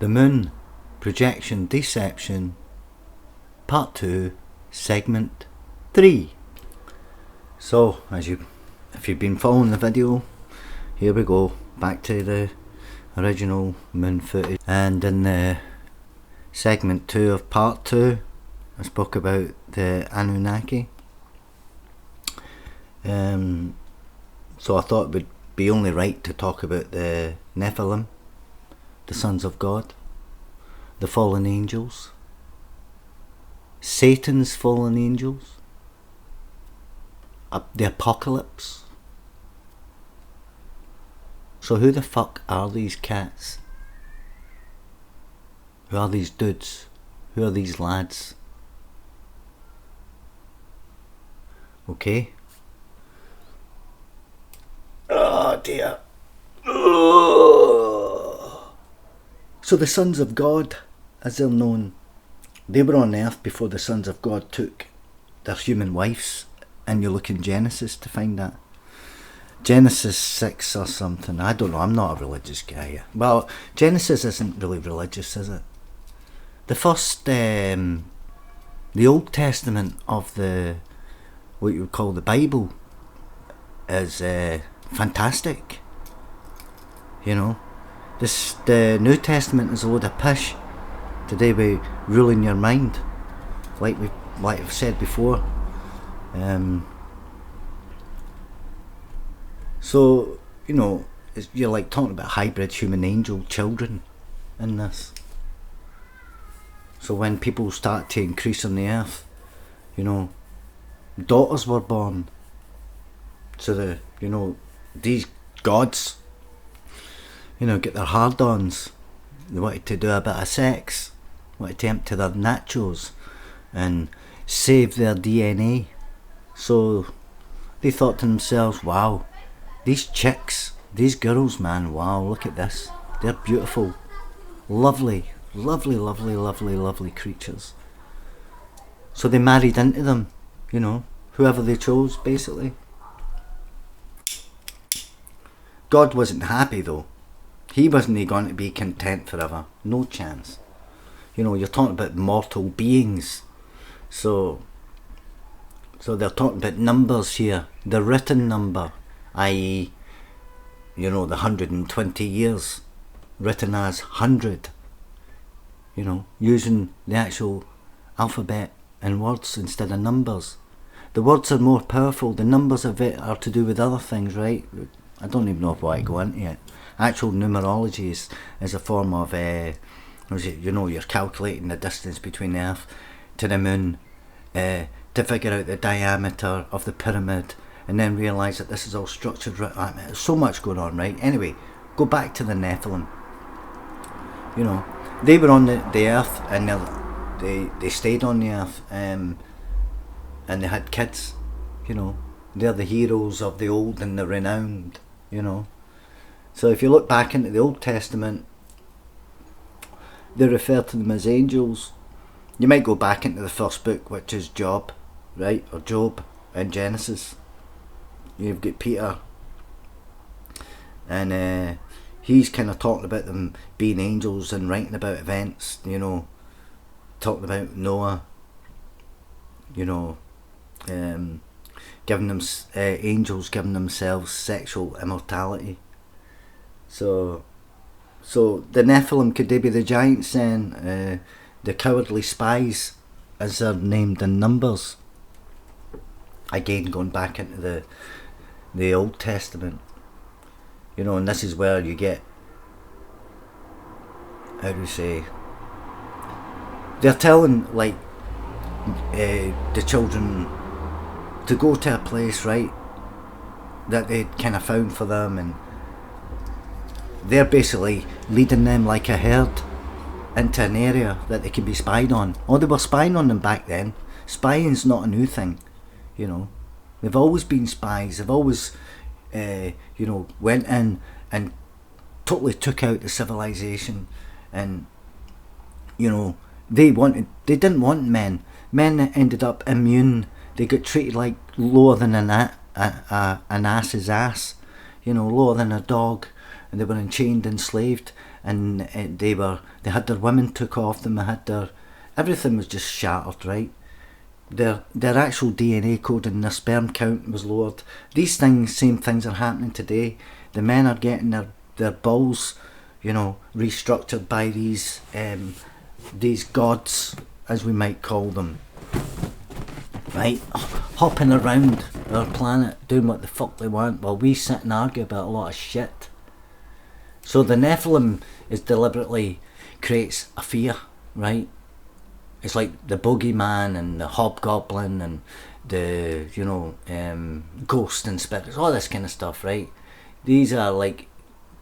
The Moon, Projection Deception, Part 2, Segment 3. So, if you've been following the video, here we go, back to the original moon footage. And in the segment 2 of part 2, I spoke about the Anunnaki. So I thought it would be only right to talk about the Nephilim, the sons of God, the fallen angels, Satan's fallen angels, the apocalypse. So who the fuck are these cats? Who are these dudes? Who are these lads? Okay. Oh dear. So the sons of God, as they're known, they were on earth before the sons of God took their human wives, and you look in Genesis to find that. Genesis 6 or something, I don't know, I'm not a religious guy. Well, Genesis isn't really religious, is it? The first, the Old Testament of what you would call the Bible is fantastic. You know, the New Testament is a load of pish to do with ruling your mind, like I've said before. So, you know, you're like talking about hybrid human angel children in this. So when people start to increase on the earth, you know, daughters were born. So these gods, you know, get their hard-ons. They wanted to do a bit of sex, wanted to empty their nachos and save their DNA. So they thought to themselves, wow, these chicks, these girls, man, wow, look at this. They're beautiful, lovely, lovely, lovely, lovely, lovely creatures. So they married into them, you know, whoever they chose, basically. God wasn't happy though. He wasn't going to be content forever. No chance. You know, you're talking about mortal beings. So they're talking about numbers here. The written number, i.e., you know, the 120 years, written as 100. You know, using the actual alphabet and words instead of numbers. The words are more powerful. The numbers of it are to do with other things, right? I don't even know why I go into it. Actual numerology is a form of, you know, you're calculating the distance between the Earth to the Moon to figure out the diameter of the pyramid, and then realise that this is all structured. I mean, there's so much going on, right? Anyway, go back to the Nephilim. You know, they were on the Earth, and they stayed on the Earth, and they had kids. You know, they're the heroes of the old and the renowned. You know. So if you look back into the Old Testament, they refer to them as angels. You might go back into the first book, which is Job, right? Or Job in Genesis. You've got Peter. And he's kind of talking about them being angels and writing about events, you know. Talking about Noah, you know. Giving them angels giving themselves sexual immortality. So the Nephilim, could they be the giants then? The cowardly spies, as they're named in Numbers. Again, going back into the Old Testament. You know, and this is where you get, how do you say, they're telling, like, the children to go to a place, right, that they'd kind of found for them, and they're basically leading them like a herd into an area that they can be spied on. Oh, they were spying on them back then. Spying's not a new thing, you know. They've always been spies. They've always, you know, went in and totally took out the civilization. And, you know, they didn't want men. Men ended up immune. They got treated like lower than an ass's ass, you know, lower than a dog, and they were enchained, enslaved, and they had their women took off them. They had everything was just shattered, right? Their actual DNA code and their sperm count was lowered. These same things are happening today. The men are getting their balls, restructured by these gods, as we might call them, right? Hopping around our planet, doing what the fuck they want, while we sit and argue about a lot of shit. So the Nephilim deliberately creates a fear, right? It's like the boogeyman and the hobgoblin and the, ghost and spirits, all this kind of stuff, right? These are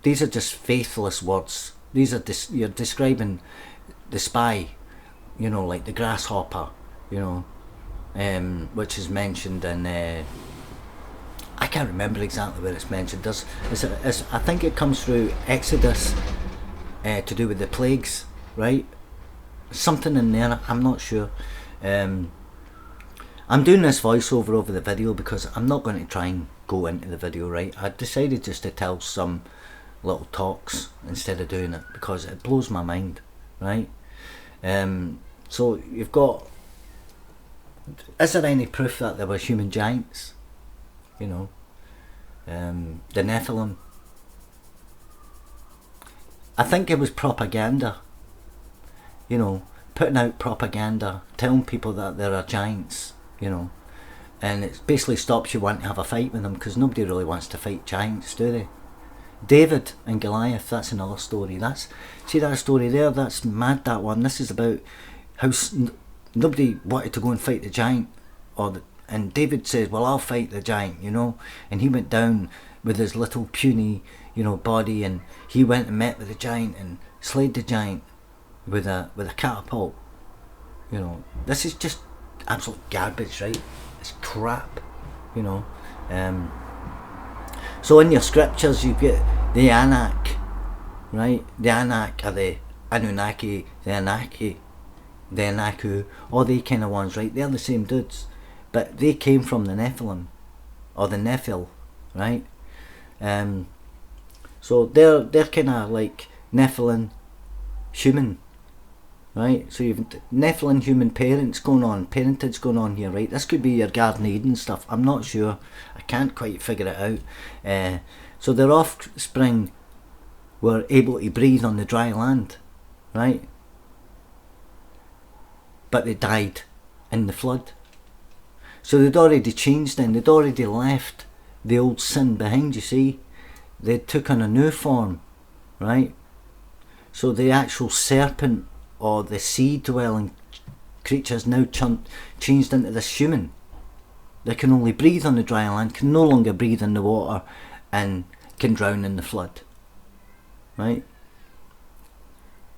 just faithless words. You're describing the spy, like the grasshopper, which is mentioned in, I can't remember exactly where it's mentioned. I think it comes through Exodus to do with the plagues, right? Something in there, I'm not sure. I'm doing this voiceover over the video because I'm not going to try and go into the video, right? I decided just to tell some little talks instead of doing it because it blows my mind, right? So you've got, is there any proof that there were human giants? The Nephilim. I think it was propaganda. Putting out propaganda, telling people that there are giants, and it basically stops you wanting to have a fight with them because nobody really wants to fight giants, do they? David and Goliath, that's another story. See that story there, that's mad, that one. This is about how nobody wanted to go and fight the giant, and David said, well, I'll fight the giant, and he went down with his little puny, body, and he went and met with the giant and slayed the giant with a catapult. This is just absolute garbage, right? It's crap, so in your scriptures you get the Anak, right? The Anak are the Anunnaki, the Anaku, all they kind of ones, right? They're the same dudes, but they came from the Nephilim, or the Nephil, right? So they're kind of like Nephilim human, right? So you've Nephilim human parentage going on here, right? This could be your Garden Eden stuff, I'm not sure, I can't quite figure it out. So their offspring were able to breathe on the dry land, right? But they died in the flood. So they'd already changed then, they'd already left the old sin behind, you see. They took on a new form, right? So the actual serpent or the sea-dwelling creatures now changed into this human. They can only breathe on the dry land, can no longer breathe in the water, and can drown in the flood, right?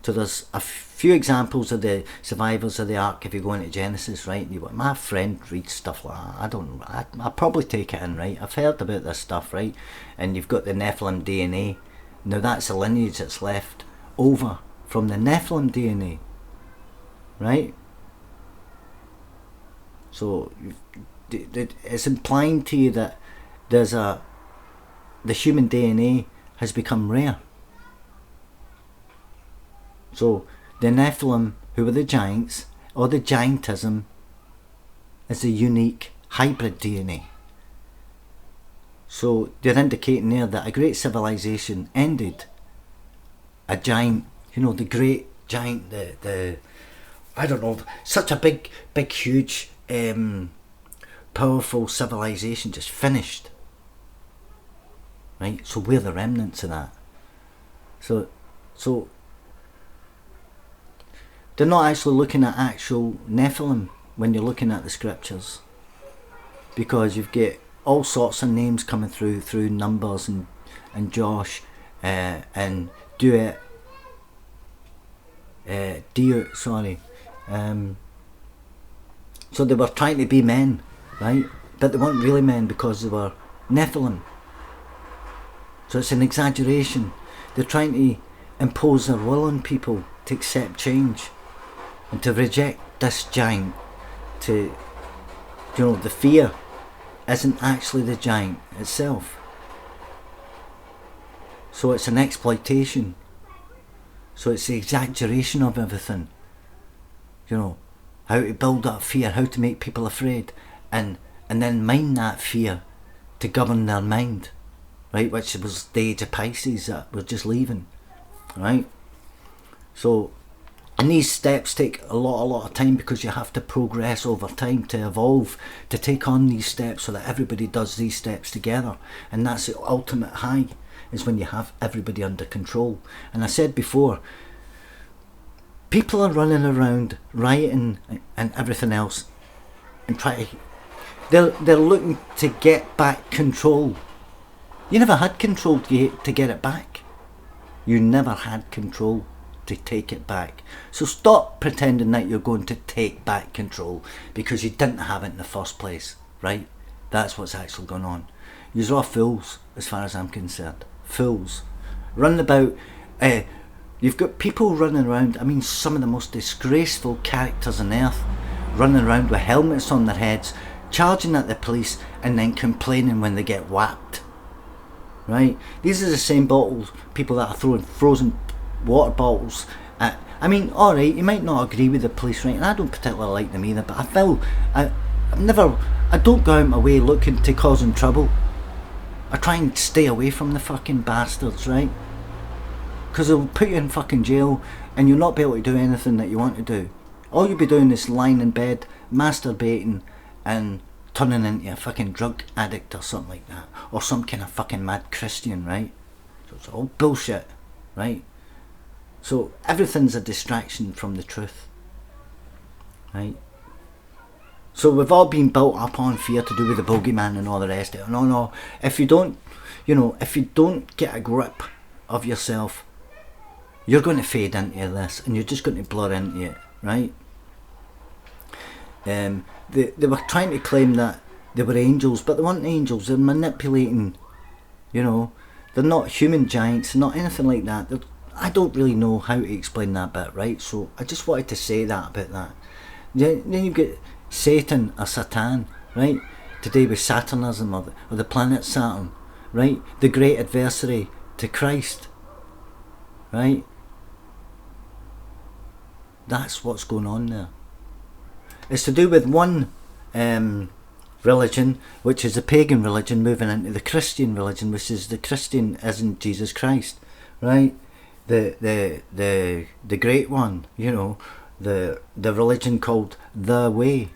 So there's a few examples of the survivors of the ark if you go into Genesis, right? My friend reads stuff like that. I'll probably take it in, right? I've heard about this stuff, right? And you've got the Nephilim DNA. Now that's a lineage that's left over from the Nephilim DNA, right? So it's implying to you that the human DNA has become rare. So the Nephilim, who were the giants, or the giantism, is a unique hybrid DNA. So they're indicating there that a great civilization ended. A giant, the great giant, the I don't know, such a big, huge, powerful civilization just finished. Right? So we're the remnants of that. So they're not actually looking at actual Nephilim when you're looking at the scriptures, because you've got all sorts of names coming through Numbers and Josh and Deut, sorry. So they were trying to be men, right? But they weren't really men because they were Nephilim. So it's an exaggeration. They're trying to impose their will on people to accept change and to reject this giant. The fear isn't actually the giant itself. So it's an exploitation. So it's the exaggeration of everything. You know, how to build up fear, how to make people afraid, and then mind that fear to govern their mind, right? Which was the age of Pisces that we're just leaving, right? So, and these steps take a lot of time, because you have to progress over time to evolve, to take on these steps, so that everybody does these steps together. And that's the ultimate high, is when you have everybody under control. And I said before, people are running around rioting and everything else, and they're looking to get back control. You never had control to get it back. You never had control to take it back. So stop pretending that you're going to take back control, because you didn't have it in the first place, right? That's what's actually going on. You're all fools, as far as I'm concerned. Fools. Running about. You've got people running around, I mean, some of the most disgraceful characters on earth, running around with helmets on their heads, charging at the police, and then complaining when they get whacked. Right? These are the same people that are throwing frozen water bottles at. I mean, alright, you might not agree with the police, right? And I don't particularly like them either, but I don't go out my way looking to causing trouble. I try and stay away from the fucking bastards, right? Because they'll put you in fucking jail, and you'll not be able to do anything that you want to do. All you'll be doing is lying in bed, masturbating, and turning into a fucking drug addict or something like that. Or some kind of fucking mad Christian, right? So it's all bullshit, right? So everything's a distraction from the truth, right? So we've all been built up on fear to do with the bogeyman and all the rest of it. No, if you don't get a grip of yourself, you're going to fade into this, and you're just going to blur into it, right? They were trying to claim that they were angels, but they weren't angels. They're manipulating, they're not human giants, not anything like that. I don't really know how to explain that bit, right? So I just wanted to say that about that. Then you get Satan or Satan, right? Today with Saturnism, or the planet Saturn, right? The great adversary to Christ, right? That's what's going on there. It's to do with one religion, which is a pagan religion, moving into the Christian religion, which is the Christian as in Jesus Christ, right? The great one, the religion called the Way.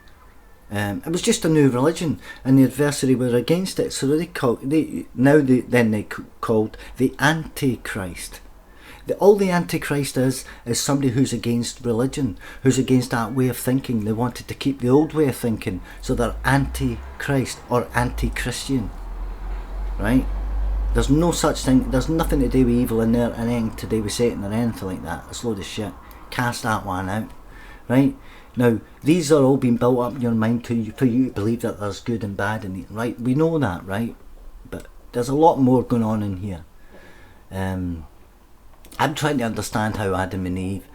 It was just a new religion, and the adversary were against it, so they called the Antichrist. All the Antichrist is somebody who's against religion, who's against that way of thinking. They wanted to keep the old way of thinking, so they're anti-Christ or anti-Christian, right? There's no such thing. There's nothing to do with evil in there, and anything to do with Satan or anything like that. It's a load of shit. Cast that one out, right? Now, these are all being built up in your mind for you to believe that there's good and bad in it, right? We know that, right? But there's a lot more going on in here. I'm trying to understand how Adam and Eve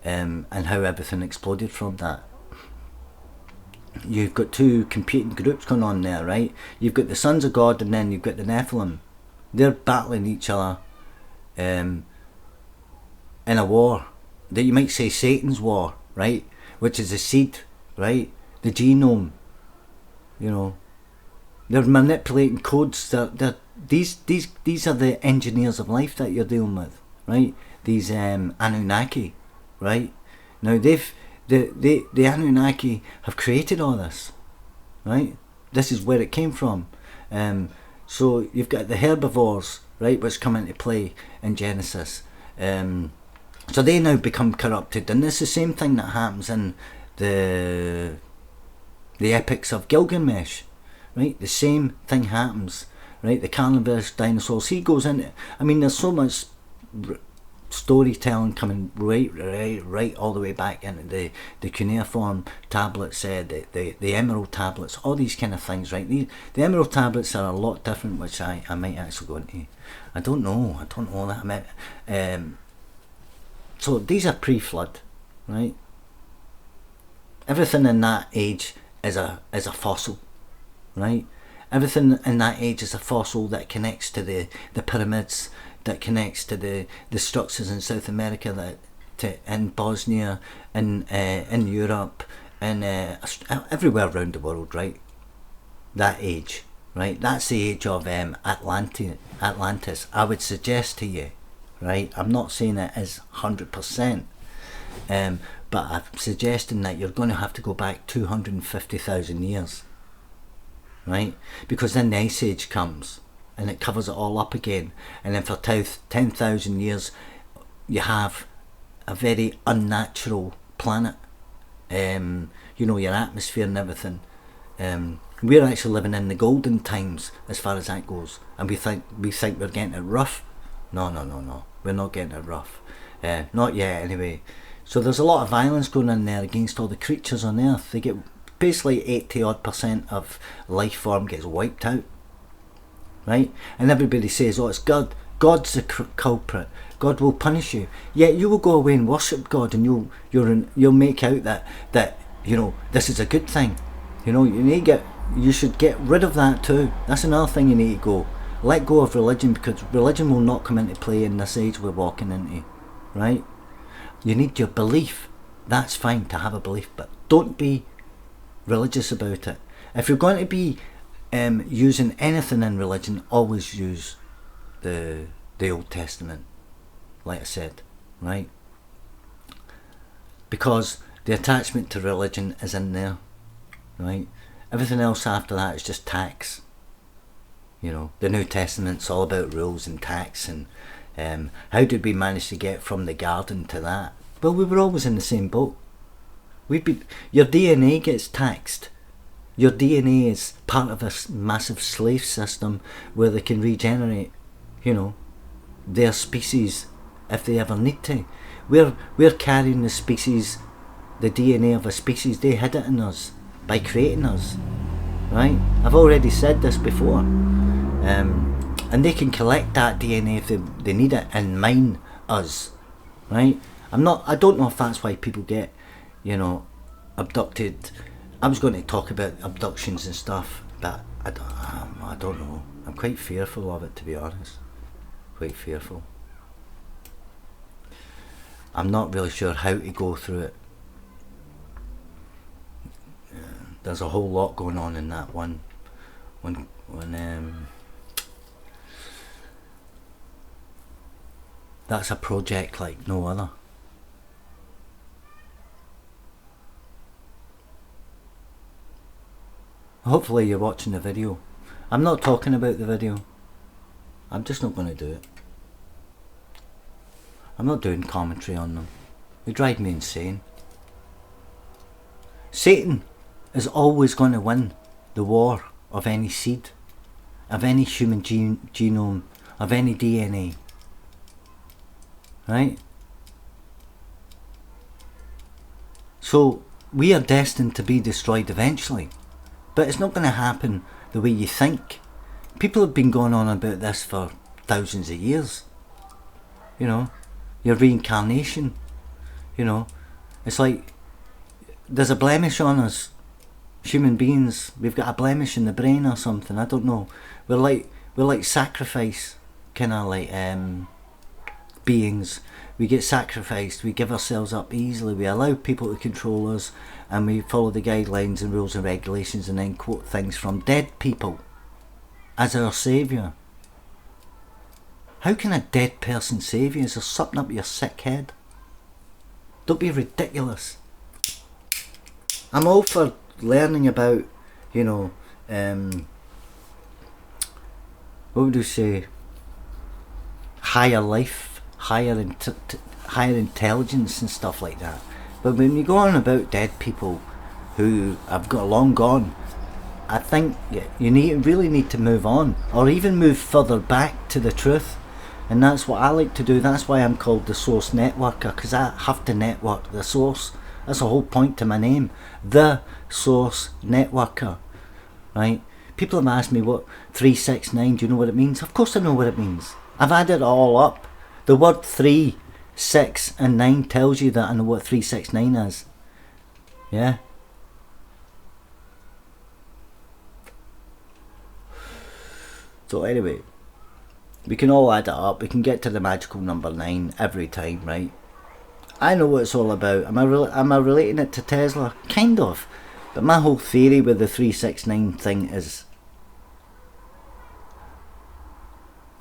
and how everything exploded from that. You've got two competing groups going on there, right? You've got the sons of God, and then you've got the Nephilim. They're battling each other in a war that you might say Satan's war, right? Which is the seed, right? The genome, They're manipulating codes. These are the engineers of life that you're dealing with, right? These Anunnaki, right? Now the Anunnaki have created all this, right? This is where it came from. So you've got the herbivores, right, which come into play in Genesis. So they now become corrupted, and it's the same thing that happens in the epics of Gilgamesh, right? The same thing happens, right? The carnivorous dinosaurs. He goes into. I mean, there's so much storytelling coming right all the way back into the cuneiform tablets, the emerald tablets, all these kind of things, right? The emerald tablets are a lot different, which I might actually go into. I don't know that. So these are pre-flood, right? Everything in that age is a fossil, right? Everything in that age is a fossil that connects to the pyramids, that connects to the structures in South America, in Bosnia, in Europe, and everywhere around the world, right? That age, right? That's the age of Atlantis. I would suggest to you, right? I'm not saying it is 100%, but I'm suggesting that you're going to have to go back 250,000 years, right? Because then the Ice Age comes and it covers it all up again, and then for 10,000 years you have a very unnatural planet. Your atmosphere and everything. We're actually living in the golden times as far as that goes, and we think we're getting it rough. No, we're not getting it rough, not yet anyway. So there's a lot of violence going on there against all the creatures on Earth. They get basically 80% of life form gets wiped out, right? And everybody says, oh, it's God's the culprit. God will punish you. Yet you will go away and worship God, and you'll make out that this is a good thing. You should get rid of that too. That's another thing you need to go. Let go of religion, because religion will not come into play in this age we're walking into, right? You need your belief. That's fine to have a belief, but don't be religious about it. If you're going to be using anything in religion, always use the Old Testament, like I said, right? Because the attachment to religion is in there, right? Everything else after that is just tax. The New Testament's all about rules and tax, and how did we manage to get from the garden to that? Well, we were always in the same boat. Your DNA gets taxed. Your DNA is part of a massive slave system where they can regenerate, their species if they ever need to. We're carrying the DNA of a species. They hid it in us by creating us, right? I've already said this before, and they can collect that DNA if they need it and mine us, right? I don't know if that's why people get, abducted. I was going to talk about abductions and stuff, but I don't know. I'm quite fearful of it, to be honest. Quite fearful. I'm not really sure how to go through it. There's a whole lot going on in that one. That's a project like no other. Hopefully you're watching the video. I'm not talking about the video. I'm just not going to do it. I'm not doing commentary on them. They drive me insane. Satan is always going to win the war of any seed, of any human genome, of any DNA. Right? So we are destined to be destroyed eventually. But it's not going to happen the way you think. People have been going on about this for thousands of years. Your reincarnation. It's like there's a blemish on us. Human beings, we've got a blemish in the brain or something. I don't know. We're like sacrifice, kind of like beings. We get sacrificed. We give ourselves up easily. We allow people to control us, and we follow the guidelines and rules and regulations, and then quote things from dead people as our saviour. How can a dead person save you? Is there something up your sick head? Don't be ridiculous. I'm all for learning about, what would you say, higher life, higher intelligence and stuff like that. But when you go on about dead people who have got long gone, I think you really need to move on, or even move further back to the truth. And that's what I like to do. That's why I'm called the Source Networker, because I have to network the source. That's the whole point to my name, the Source Networker, right? People have asked me what 369, do you know what it means? Of course I know what it means. I've added it all up. The word 3, 6 and 9 tells you that I know what 369 is. Yeah? So anyway, We can all add it up. We can get to the magical number 9 every time, right? I know what it's all about. Am I relating it to Tesla? Kind of. But my whole theory with the 369 thing is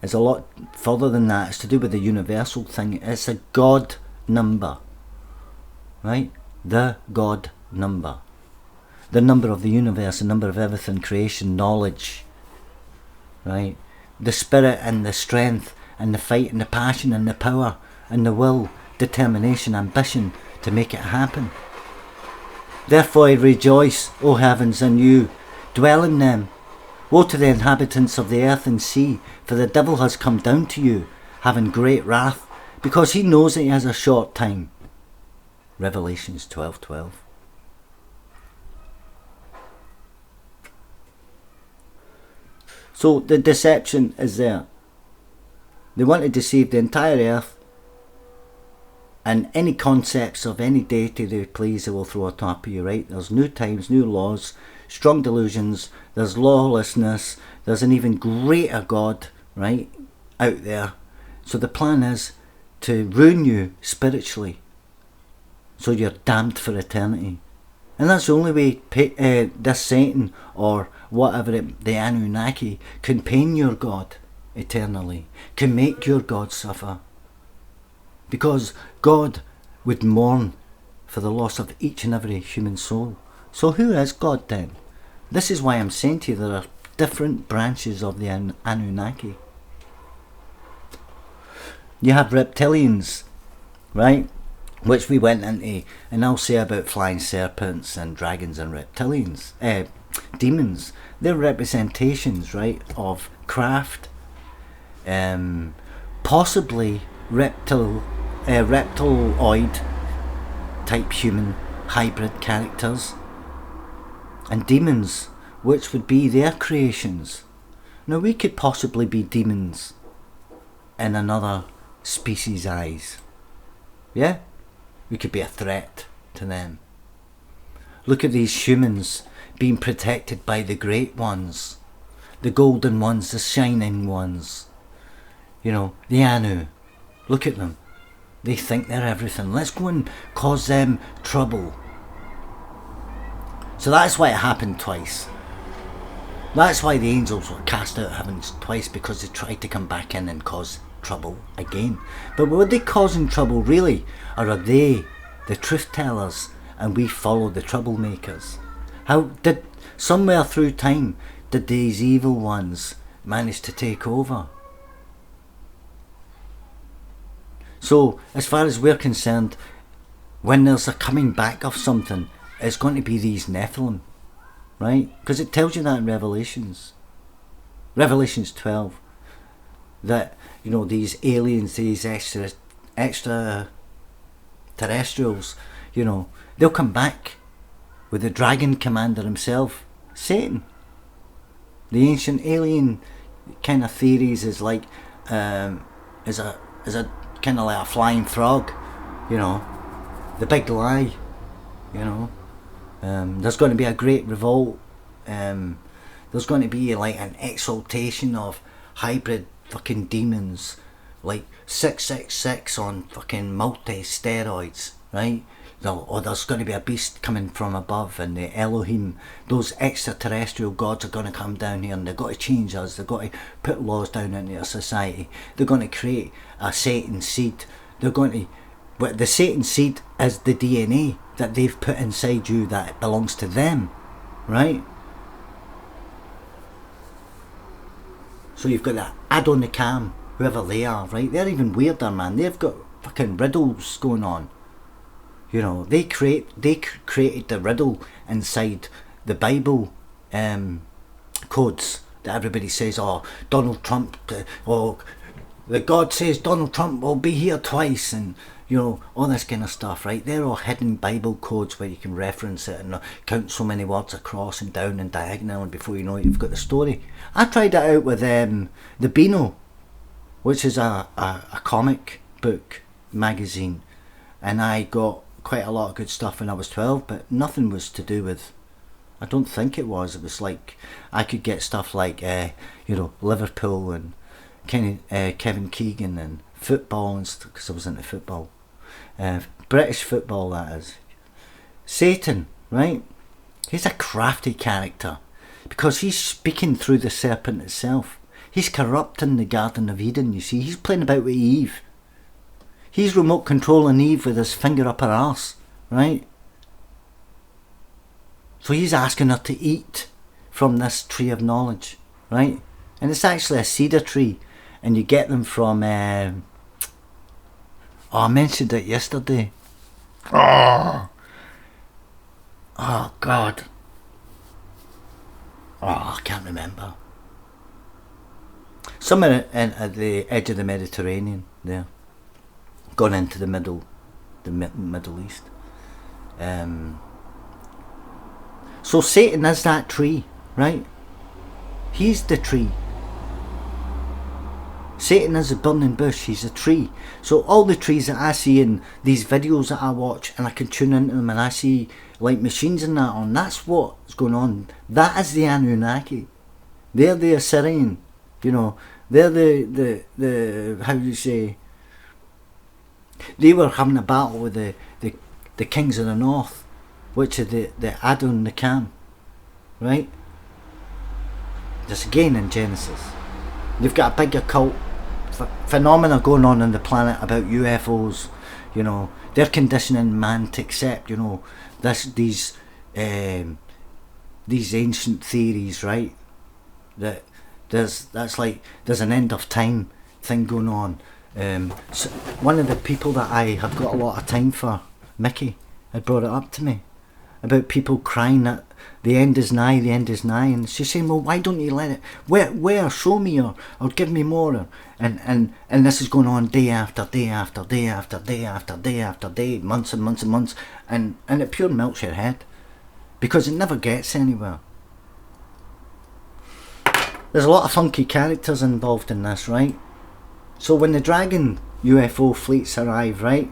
a lot further than that. It's to do with the universal thing. It's a God number, right? The God number. The number of the universe, the number of everything, creation, knowledge, right? The spirit and the strength and the fight and the passion and the power and the will, determination, ambition to make it happen. Therefore I rejoice, O heavens, and you dwell in them. Woe to the inhabitants of the earth and sea, for the devil has come down to you, having great wrath, because he knows that he has a short time. Revelations 12:12. So the deception is there. They want to deceive the entire earth, and any concepts of any deity they please, they will throw on top of you, right? There's new times, new laws, strong delusions, there's lawlessness, there's an even greater God, right, out there. So the plan is to ruin you spiritually, so you're damned for eternity. And that's the only way this Satan or whatever the Anunnaki can pain your God eternally, can make your God suffer. Because God would mourn for the loss of each and every human soul. So who is God then? This is why I'm saying to you there are different branches of the Anunnaki. You have reptilians, right? Which we went into, and I'll say about flying serpents and dragons and reptilians, demons. They're representations, right, of craft, possibly reptiloid type human hybrid characters, and demons, which would be their creations. Now we could possibly be demons in another species' eyes. Yeah? We could be a threat to them. Look at these humans being protected by the great ones, the golden ones, the shining ones. You know, the Anu. Look at them. They think they're everything. Let's go and cause them trouble. So that's why it happened twice. That's why the angels were cast out of heaven twice, because they tried to come back in and cause trouble again. But were they causing trouble really? Or are they the truth tellers and we follow the troublemakers? How did, somewhere through time, did these evil ones manage to take over? So, as far as we're concerned, when there's a coming back of something, it's going to be these Nephilim, right? Because it tells you that in Revelations 12, that, you know, these aliens, these extra terrestrials, you know, they'll come back with the dragon commander himself, Satan. The ancient alien kind of theories is like, is a kind of like a flying frog, you know, the big lie, you know. There's going to be a great revolt. There's going to be like an exaltation of hybrid fucking demons, like 666 on fucking multi-steroids, right? Or there's going to be a beast coming from above, and the Elohim, those extraterrestrial gods are going to come down here, and they've got to change us. They've got to put laws down into our society. They're going to create a Satan seed. They're going to, but the Satan seed is the DNA that they've put inside you that belongs to them, right? So you've got that Adonai-Kam, whoever they are, right? They're even weirder, man. They've got fucking riddles going on. You know, they created the riddle inside the Bible codes that everybody says, oh, Donald Trump, oh, the God says Donald Trump will be here twice, and, you know, all this kind of stuff, right? They're all hidden Bible codes where you can reference it and count so many words across and down and diagonal, and before you know it, you've got the story. I tried it out with the Beano, which is a comic book magazine, and I got quite a lot of good stuff when I was 12, but nothing was to do with, I don't think it was like, I could get stuff like, you know, Liverpool and, Kevin Keegan and football and stuff, because I was into football. British football, that is. Satan, right? He's a crafty character because he's speaking through the serpent itself. He's corrupting the Garden of Eden, you see. He's playing about with Eve. He's remote controlling Eve with his finger up her arse, right? So he's asking her to eat from this tree of knowledge, right? And it's actually a cedar tree, and you get them from... I mentioned it yesterday. Oh God. Oh, I can't remember. Somewhere at the edge of the Mediterranean there. Gone into the Middle East. So Satan is that tree, right? He's the tree. Satan is a burning bush, he's a tree. So all the trees that I see in these videos that I watch, and I can tune into them, and I see like machines and that on, that's what's going on. That is the Anunnaki. They're the Assyrian, you know. They're the how do you say, they were having a battle with the kings of the north, which are the Adon Nakam, right? Just again in Genesis. You've got a big occult phenomena going on the planet about UFOs, you know. They're conditioning man to accept, you know, these ancient theories, right? That there's an end of time thing going on. So one of the people that I have got a lot of time for, Mickey, had brought it up to me about people crying that the end is nigh, and she's saying, well, why don't you let it, where show me, or give me more, and this is going on day after day after day after day after day after day, months and months and months, and it pure melts your head, because it never gets anywhere. There's a lot of funky characters involved in this, right? So when the dragon UFO fleets arrive, right,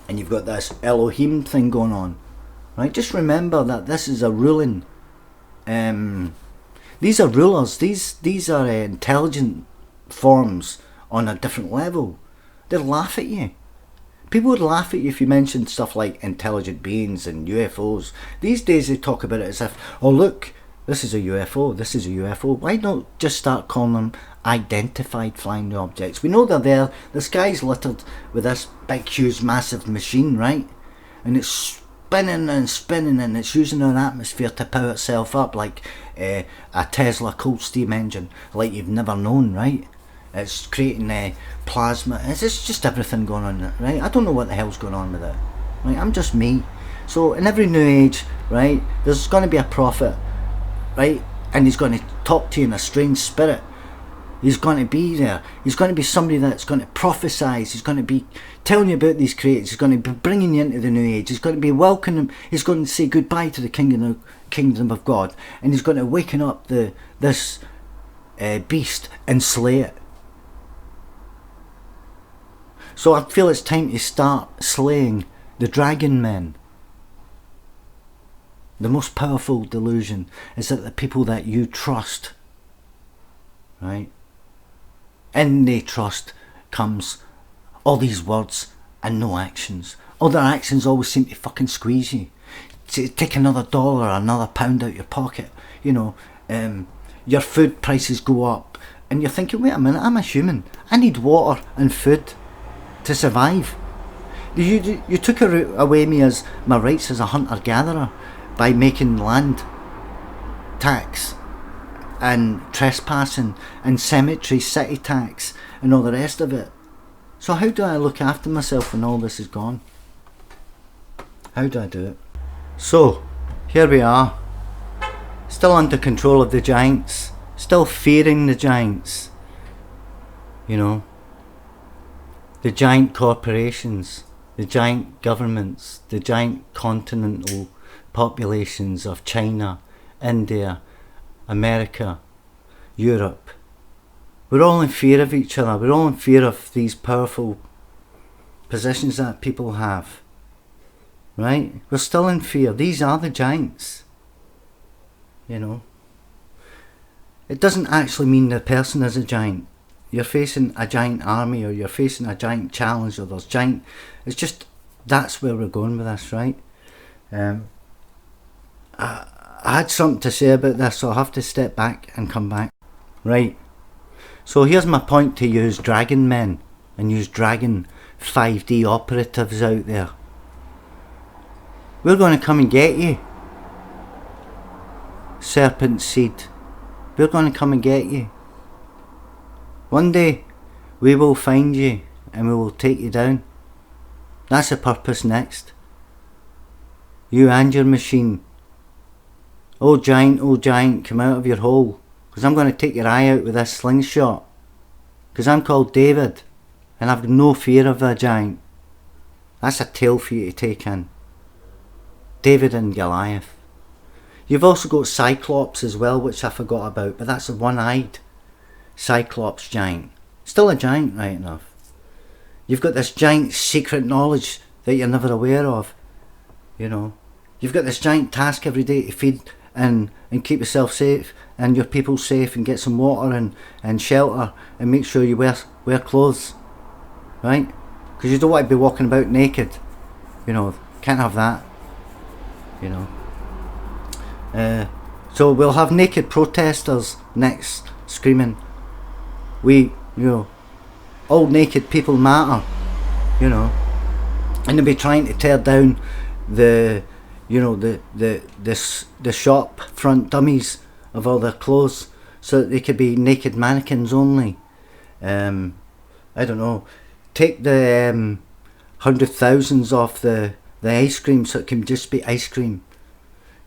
and you've got this Elohim thing going on, right, just remember that this is a ruling, these are rulers, these are intelligent forms on a different level. They'll laugh at you. People would laugh at you if you mentioned stuff like intelligent beings and UFOs. These days they talk about it as if, oh look, this is a UFO, this is a UFO. Why not just start calling them identified flying objects? We know they're there. The sky's littered with this big, huge, massive machine, right? And it's spinning and spinning, and it's using our atmosphere to power itself up like a Tesla cold steam engine, like you've never known, right? It's creating plasma. It's just everything going on, right? I don't know what the hell's going on with it. Right? I'm just me. So in every new age, right, there's going to be a prophet, right? And he's going to talk to you in a strange spirit. He's going to be there. He's going to be somebody that's going to prophesize. He's going to be telling you about these creators. He's going to be bringing you into the new age. He's going to be welcoming. He's going to say goodbye to the kingdom of God, and he's going to waken up this beast and slay it. So I feel it's time to start slaying the dragon men. The most powerful delusion is that the people that you trust, right? In the trust comes all these words and no actions. All their actions always seem to fucking squeeze you. To take another dollar or another pound out your pocket. You know, your food prices go up, and you're thinking, wait a minute, I'm a human. I need water and food to survive. You took away my rights as a hunter-gatherer by making land tax and trespassing and cemetery city tax and all the rest of it. So how do I look after myself when all this is gone? How do I do it? So here we are, still under control of the giants, still fearing the giants, you know, the giant corporations, the giant governments, the giant continental populations of China, India, America, Europe. We're all in fear of each other. We're all in fear of these powerful positions that people have. Right? We're still in fear. These are the giants. You know. It doesn't actually mean the person is a giant. you're facing a giant army, or you're facing a giant challenge, or there's giant. It's just, that's where we're going with this, right? I had something to say about this, so I'll have to step back and come back. Right. So here's my point to use dragon men and use dragon 5D operatives out there. We're going to come and get you, serpent seed. We're going to come and get you. One day we will find you and we will take you down. That's the purpose next. You and your machine. Oh giant, come out of your hole, because I'm going to take your eye out with this slingshot. Because I'm called David, and I've no fear of a giant. That's a tale for you to take in. David and Goliath. You've also got Cyclops as well, which I forgot about, but that's a one-eyed Cyclops giant. Still a giant, right enough. You've got this giant secret knowledge that you're never aware of. You know, you've got this giant task every day to feed and keep yourself safe and your people safe, and get some water and shelter, and make sure you wear clothes, right? Because you don't want to be walking about naked. You know, can't have that. You know. So we'll have naked protesters next, screaming, "We, you know, all naked people matter," you know, and they'll be trying to tear down the, you know, the shop front dummies of all their clothes, so that they could be naked mannequins only. I don't know. Take the 100,000s off the ice cream, so it can just be ice cream.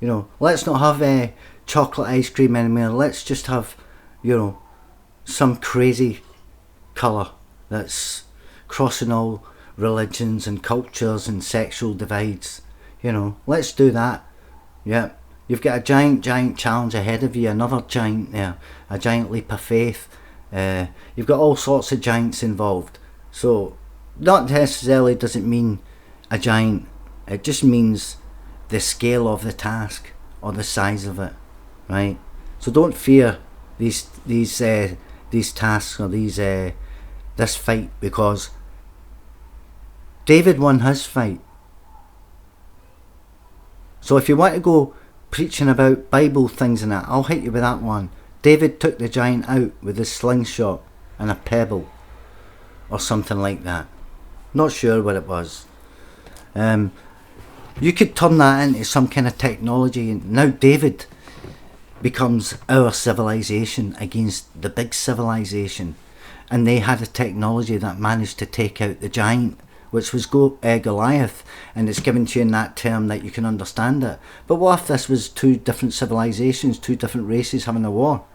You know, let's not have chocolate ice cream anymore. Let's just have, you know, some crazy colour that's crossing all religions and cultures and sexual divides. You know, let's do that. Yeah, you've got a giant challenge ahead of you, another giant there, a giant leap of faith. You've got all sorts of giants involved. So, not necessarily does it mean a giant, it just means the scale of the task or the size of it, right? So don't fear these tasks or this fight, because David won his fight. So if you want to go preaching about Bible things and that, I'll hit you with that one. David took the giant out with a slingshot and a pebble, or something like that. Not sure what it was. You could turn that into some kind of technology, and now David becomes our civilization against the big civilization, and they had a technology that managed to take out the giant, which was Goliath, and it's given to you in that term that you can understand it. But what if this was two different civilizations, two different races having a war,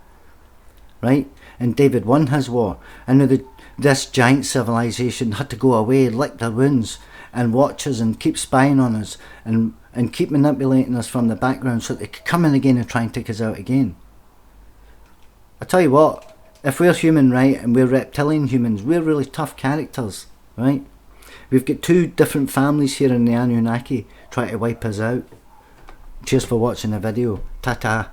right? And David won his war, and now this giant civilization had to go away, lick their wounds, and watch us and keep spying on us and keep manipulating us from the background, so that they could come in again and try and take us out again. I tell you what, if we're human, right, and we're reptilian humans, we're really tough characters, right? We've got two different families here in the Anunnaki trying to wipe us out. Cheers for watching the video. Ta-ta.